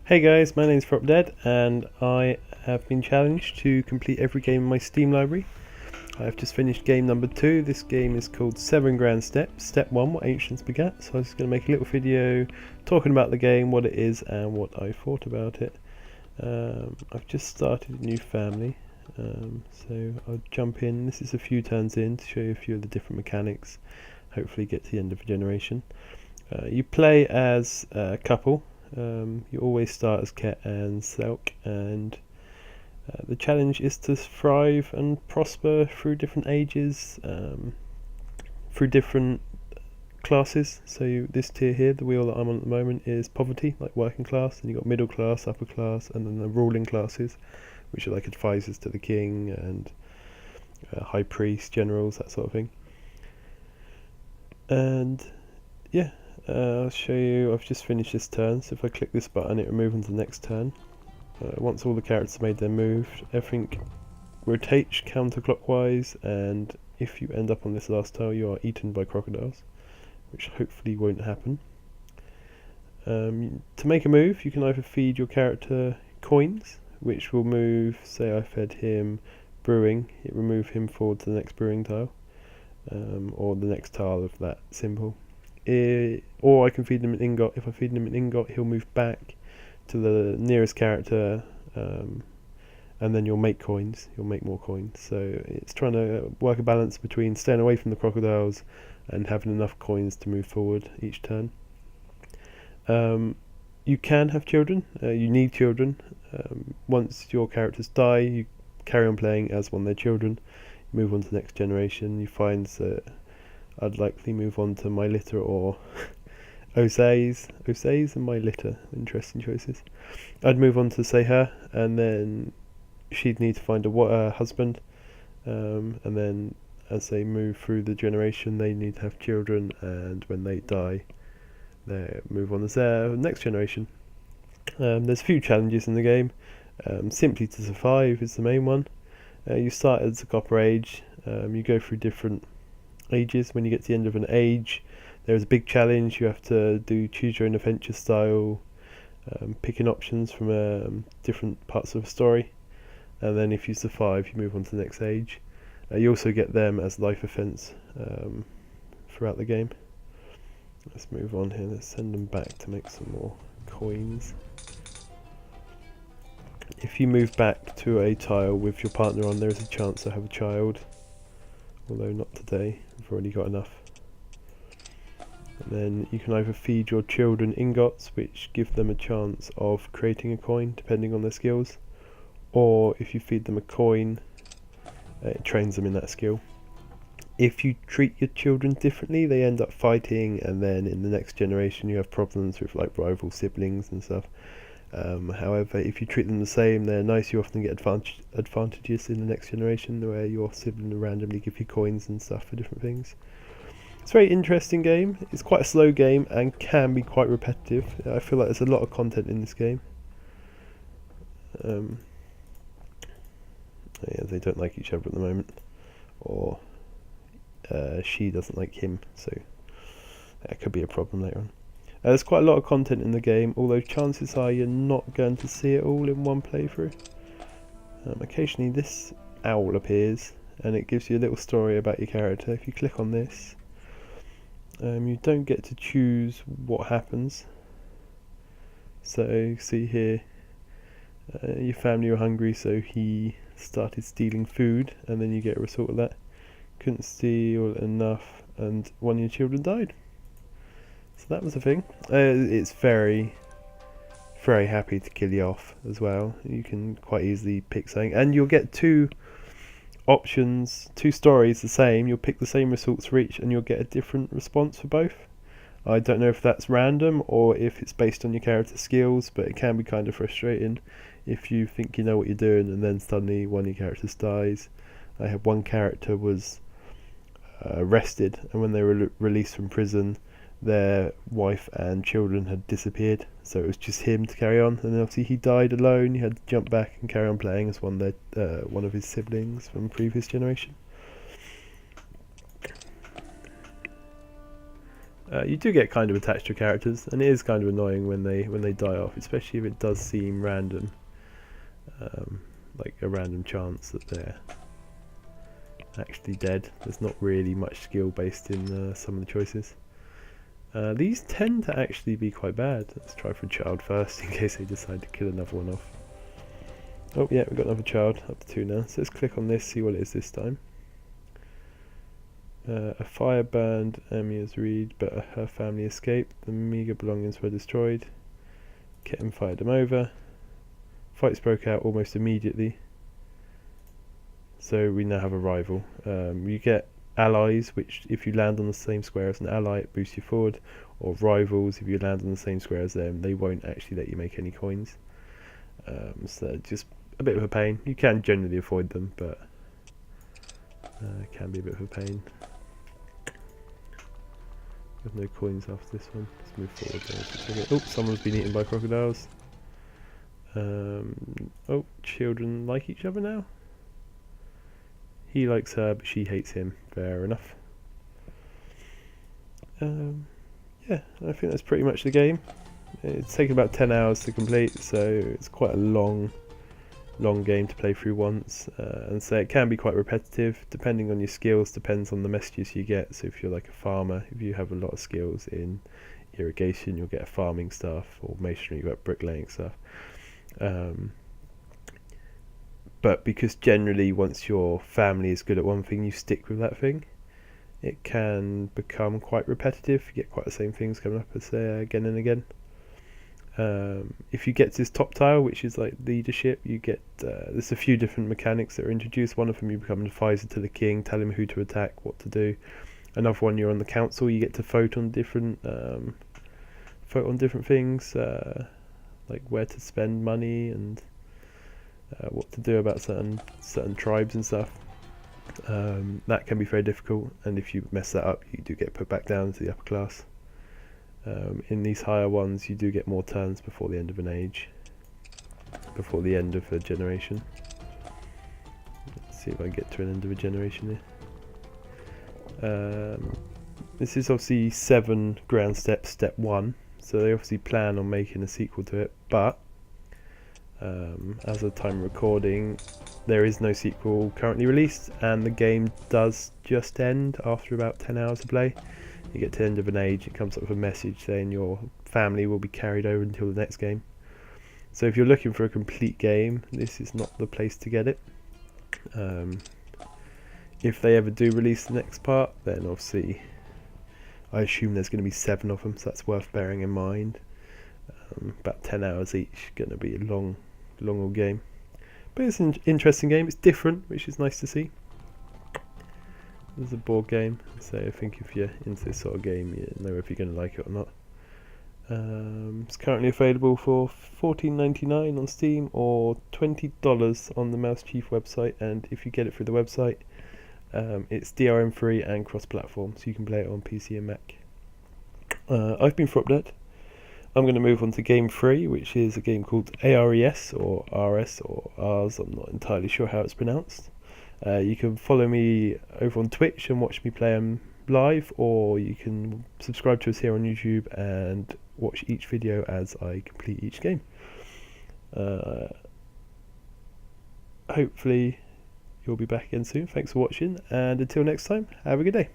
Hey guys, my name's ThropDead and I have been challenged to complete every game in my Steam library. I've just finished game number 2. This game is called 7 Grand Steps, Step 1, What Ancients Begat. So I was just going to make a little video talking about the game, what it is and what I thought about it. I've just started a new family, so I'll jump in. This is a few turns in to show you a few of the different mechanics, hopefully get to the end of the generation. You play as a couple. You always start as Ket and Selk, and the challenge is to thrive and prosper through different ages, through different classes. So this tier here, the wheel that I'm on at the moment, is poverty, like working class, and you've got middle class, upper class, and then the ruling classes, which are like advisors to the king and high priest, generals, that sort of thing. And yeah. I'll show you, I've just finished this turn, so if I click this button it will move on to the next turn. Once all the characters have made their move, everything rotates counterclockwise, and if you end up on this last tile you are eaten by crocodiles, which hopefully won't happen. To make a move you can either feed your character coins, which will move, say I fed him brewing, it will move him forward to the next brewing tile, or the next tile of that symbol. Or I can feed him an ingot. If I feed him an ingot he'll move back to the nearest character, and then you'll make coins, you'll make more coins. So it's trying to work a balance between staying away from the crocodiles and having enough coins to move forward each turn. You can have children, you need children. Once your characters die you carry on playing as one of their children, you move on to the next generation. You find that I'd likely move on to my litter or Osays and my litter. Interesting choices. I'd move on to say her, and then she'd need to find a husband, and then as they move through the generation they need to have children, and when they die they move on as their next generation. There's a few challenges in the game. Simply to survive is the main one. You start as a copper age, you go through different ages. When you get to the end of an age there is a big challenge. You have to do choose your own adventure style, picking options from different parts of a story, and then if you survive you move on to the next age. You also get them as life events throughout the game. Let's move on here, let's send them back to make some more coins. If you move back to a tile with your partner on, there is a chance to have a child, although not today, we've already got enough. And then you can either feed your children ingots, which give them a chance of creating a coin depending on their skills, or if you feed them a coin it trains them in that skill. If you treat your children differently they end up fighting, and then in the next generation you have problems with like rival siblings and stuff. However, if you treat them the same, they're nice, you often get advantages in the next generation where your sibling will randomly give you coins and stuff for different things. It's a very interesting game. It's quite a slow game and can be quite repetitive. I feel like there's a lot of content in this game. Yeah, they don't like each other at the moment, or she doesn't like him, so that could be a problem later on. There's quite a lot of content in the game, although chances are you're not going to see it all in one playthrough. Occasionally this owl appears and it gives you a little story about your character. If you click on this, you don't get to choose what happens. So see here, your family were hungry so he started stealing food, and then you get a result of that. Couldn't steal enough and one of your children died. So that was a thing. It's very happy to kill you off as well. You can quite easily pick something, and you'll get two options, two stories the same. You'll pick the same results for each and you'll get a different response for both. I don't know if that's random or if it's based on your character skills, but it can be kind of frustrating if you think you know what you're doing and then suddenly one of your characters dies. I had one character was arrested, and when they were released from prison their wife and children had disappeared, so it was just him to carry on, and then obviously he died alone. He had to jump back and carry on playing as one of his siblings from the previous generation. You do get kind of attached to your characters, and it is kind of annoying when they die off, especially if it does seem random, like a random chance that they're actually dead. There's not really much skill based in some of the choices. These tend to actually be quite bad. Let's try for a child first, in case they decide to kill another one off. Oh yeah, we've got another child, up to 2 now. So let's click on this, see what it is this time. A fire burned Amia's Reed, but her family escaped. The meagre belongings were destroyed. Kitten fired them over. Fights broke out almost immediately. So we now have a rival. You get allies, which if you land on the same square as an ally, it boosts you forward. Or rivals, if you land on the same square as them, they won't actually let you make any coins. So just a bit of a pain. You can generally avoid them, but it can be a bit of a pain. Got no coins after this one. Let's move forward. Oh, someone's been eaten by crocodiles. Oh, children like each other now. He likes her, but she hates him. Fair enough. Yeah, I think that's pretty much the game. It's taken about 10 hours to complete, so it's quite a long game to play through once, and so it can be quite repetitive depending on your skills. Depends on the messages you get. So if you're like a farmer, if you have a lot of skills in irrigation, you'll get a farming stuff, or masonry, you get bricklaying stuff. But because generally once your family is good at one thing, you stick with that thing, it can become quite repetitive. You get quite the same things coming up as again and again. If you get to this top tile, which is like leadership, you get there's a few different mechanics that are introduced. One of them, you become an advisor to the king, tell him who to attack, what to do. Another one, you're on the council, you get to vote on different things, like where to spend money and what to do about certain tribes and stuff. That can be very difficult, and if you mess that up, you do get put back down to the upper class. In these higher ones, you do get more turns before the end of an age, before the end of a generation. Let's see if I get to an end of a generation here. This is obviously 7 ground steps, step 1, so they obviously plan on making a sequel to it, but as of time recording, there is no sequel currently released, and the game does just end after about 10 hours of play. You get to the end of an age, it comes up with a message saying your family will be carried over until the next game. So if you're looking for a complete game, this is not the place to get it. If they ever do release the next part, then obviously I assume there's going to be 7 of them, so that's worth bearing in mind. About 10 hours each, going to be a long old game. But it's an interesting game, it's different, which is nice to see. There's a board game, so I think if you're into this sort of game, you know if you're going to like it or not. It's currently available for $14.99 on Steam or $20 on the Mouse Chief website, and if you get it through the website, it's DRM free and cross-platform, so you can play it on PC and Mac. I've been ThropDead. I'm going to move on to game 3, which is a game called ARES or RS or Rs, I'm not entirely sure how it's pronounced. You can follow me over on Twitch and watch me play them live, or you can subscribe to us here on YouTube and watch each video as I complete each game. Hopefully you'll be back again soon. Thanks for watching, and until next time, have a good day.